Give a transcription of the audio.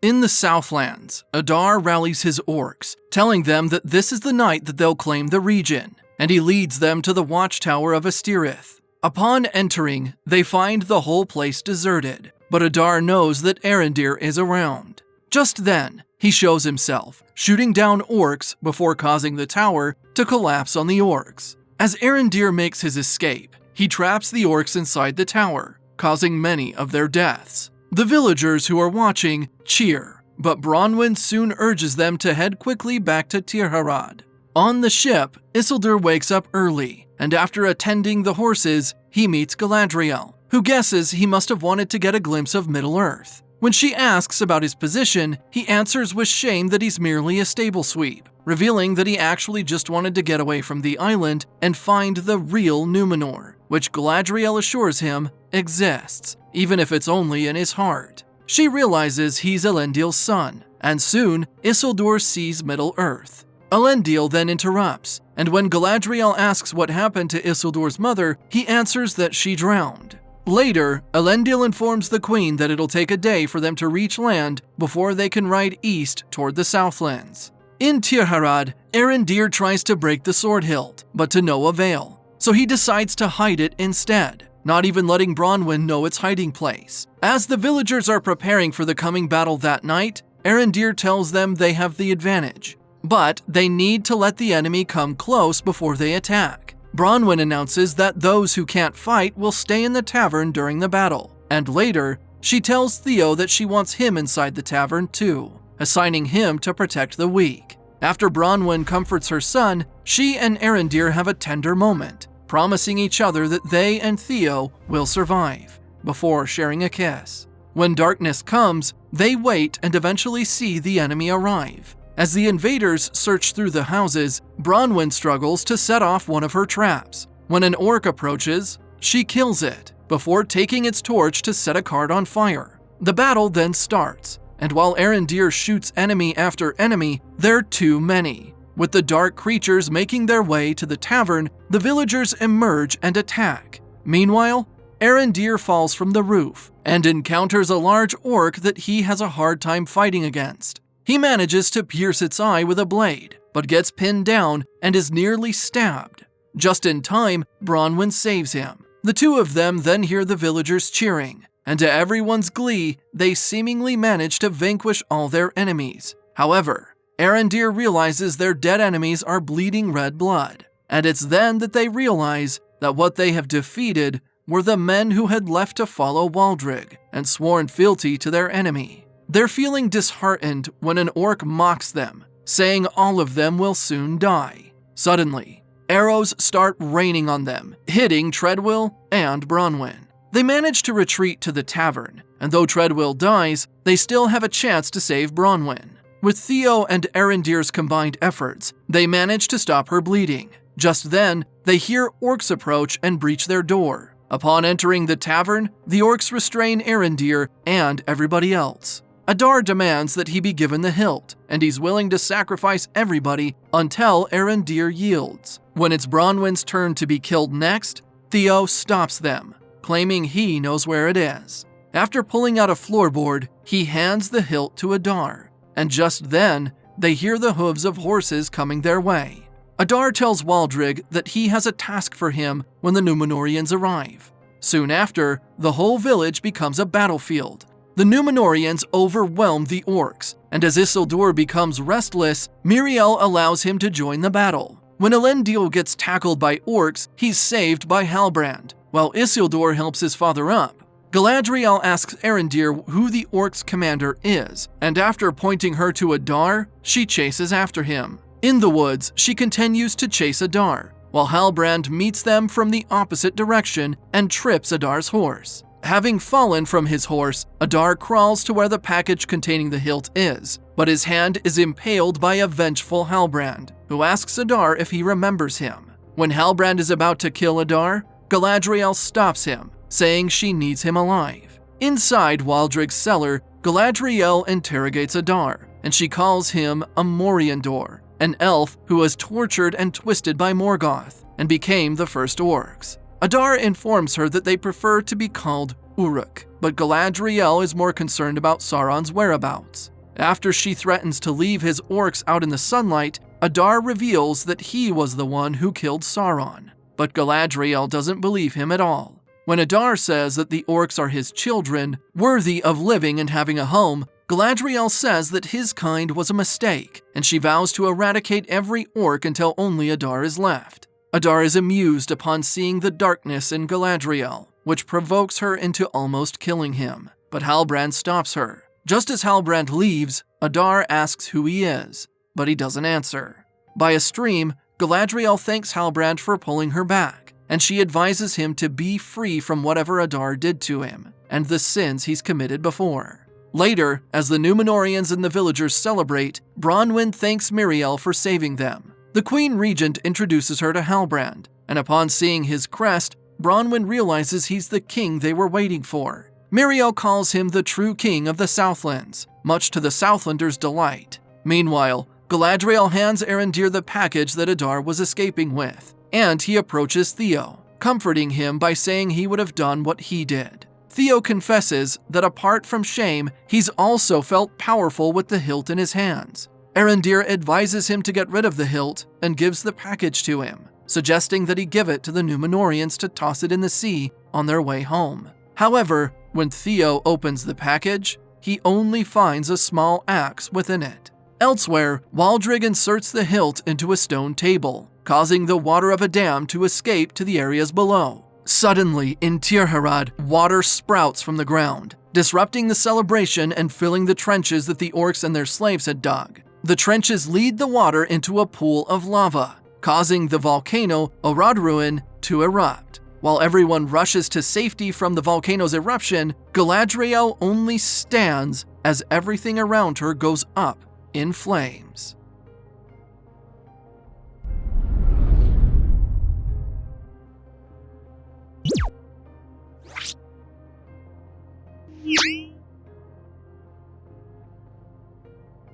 In the Southlands, Adar rallies his orcs, telling them that this is the night that they'll claim the region, and he leads them to the watchtower of Astirith. Upon entering, they find the whole place deserted, but Adar knows that Arondir is around. Just then, he shows himself, shooting down orcs before causing the tower to collapse on the orcs. As Arondir makes his escape, he traps the orcs inside the tower, causing many of their deaths. The villagers who are watching cheer, but Bronwyn soon urges them to head quickly back to Tirharad. On the ship, Isildur wakes up early, and after attending the horses, he meets Galadriel, who guesses he must have wanted to get a glimpse of Middle-earth. When she asks about his position, he answers with shame that he's merely a stable sweep, revealing that he actually just wanted to get away from the island and find the real Numenor, which Galadriel assures him exists, even if it's only in his heart. She realizes he's Elendil's son, and soon Isildur sees Middle-earth. Elendil then interrupts, and when Galadriel asks what happened to Isildur's mother, he answers that she drowned. Later, Elendil informs the queen that it'll take a day for them to reach land before they can ride east toward the Southlands. In Tirharad, Arondir tries to break the sword hilt, but to no avail, so he decides to hide it instead, not even letting Bronwyn know its hiding place. As the villagers are preparing for the coming battle that night, Arondir tells them they have the advantage, but they need to let the enemy come close before they attack. Bronwyn announces that those who can't fight will stay in the tavern during the battle, and later, she tells Theo that she wants him inside the tavern too, assigning him to protect the weak. After Bronwyn comforts her son, she and Arondir have a tender moment, promising each other that they and Theo will survive, before sharing a kiss. When darkness comes, they wait and eventually see the enemy arrive. As the invaders search through the houses, Bronwyn struggles to set off one of her traps. When an orc approaches, she kills it, before taking its torch to set a cart on fire. The battle then starts, and while Arondir shoots enemy after enemy, they're too many. With the dark creatures making their way to the tavern, the villagers emerge and attack. Meanwhile, Arondir falls from the roof, and encounters a large orc that he has a hard time fighting against. He manages to pierce its eye with a blade, but gets pinned down and is nearly stabbed. Just in time, Bronwyn saves him. The two of them then hear the villagers cheering, and to everyone's glee, they seemingly manage to vanquish all their enemies. However, Arondir realizes their dead enemies are bleeding red blood, and it's then that they realize that what they have defeated were the men who had left to follow Waldreg and sworn fealty to their enemy. They're feeling disheartened when an orc mocks them, saying all of them will soon die. Suddenly, arrows start raining on them, hitting Treadwill and Bronwyn. They manage to retreat to the tavern, and though Treadwill dies, they still have a chance to save Bronwyn. With Theo and Arondir's combined efforts, they manage to stop her bleeding. Just then, they hear orcs approach and breach their door. Upon entering the tavern, the orcs restrain Arondir and everybody else. Adar demands that he be given the hilt, and he's willing to sacrifice everybody until Arondir yields. When it's Bronwyn's turn to be killed next, Theo stops them, claiming he knows where it is. After pulling out a floorboard, he hands the hilt to Adar, and just then, they hear the hooves of horses coming their way. Adar tells Waldreg that he has a task for him when the Numenoreans arrive. Soon after, the whole village becomes a battlefield. The Numenoreans overwhelm the orcs, and as Isildur becomes restless, Miriel allows him to join the battle. When Elendil gets tackled by orcs, he's saved by Halbrand, while Isildur helps his father up. Galadriel asks Arondir who the orcs' commander is, and after pointing her to Adar, she chases after him. In the woods, she continues to chase Adar, while Halbrand meets them from the opposite direction and trips Adar's horse. Having fallen from his horse, Adar crawls to where the package containing the hilt is, but his hand is impaled by a vengeful Halbrand, who asks Adar if he remembers him. When Halbrand is about to kill Adar, Galadriel stops him, saying she needs him alive. Inside Waldreg's cellar, Galadriel interrogates Adar, and she calls him a Moriandor, an elf who was tortured and twisted by Morgoth, and became the first orcs. Adar informs her that they prefer to be called Uruk, but Galadriel is more concerned about Sauron's whereabouts. After she threatens to leave his orcs out in the sunlight, Adar reveals that he was the one who killed Sauron. But Galadriel doesn't believe him at all. When Adar says that the orcs are his children, worthy of living and having a home, Galadriel says that his kind was a mistake, and she vows to eradicate every orc until only Adar is left. Adar is amused upon seeing the darkness in Galadriel, which provokes her into almost killing him. But Halbrand stops her. Just as Halbrand leaves, Adar asks who he is, but he doesn't answer. By a stream, Galadriel thanks Halbrand for pulling her back, and she advises him to be free from whatever Adar did to him, and the sins he's committed before. Later, as the Numenoreans and the villagers celebrate, Bronwyn thanks Miriel for saving them. The Queen Regent introduces her to Halbrand, and upon seeing his crest, Bronwyn realizes he's the king they were waiting for. Miriel calls him the true king of the Southlands, much to the Southlanders' delight. Meanwhile, Galadriel hands Arondir the package that Adar was escaping with, and he approaches Theo, comforting him by saying he would have done what he did. Theo confesses that apart from shame, he's also felt powerful with the hilt in his hands. Arondir advises him to get rid of the hilt and gives the package to him, suggesting that he give it to the Numenoreans to toss it in the sea on their way home. However, when Theo opens the package, he only finds a small axe within it. Elsewhere, Waldrig inserts the hilt into a stone table, causing the water of a dam to escape to the areas below. Suddenly, in Tirharad, water sprouts from the ground, disrupting the celebration and filling the trenches that the orcs and their slaves had dug. The trenches lead the water into a pool of lava, causing the volcano Orodruin to erupt. While everyone rushes to safety from the volcano's eruption, Galadriel only stands as everything around her goes up in flames.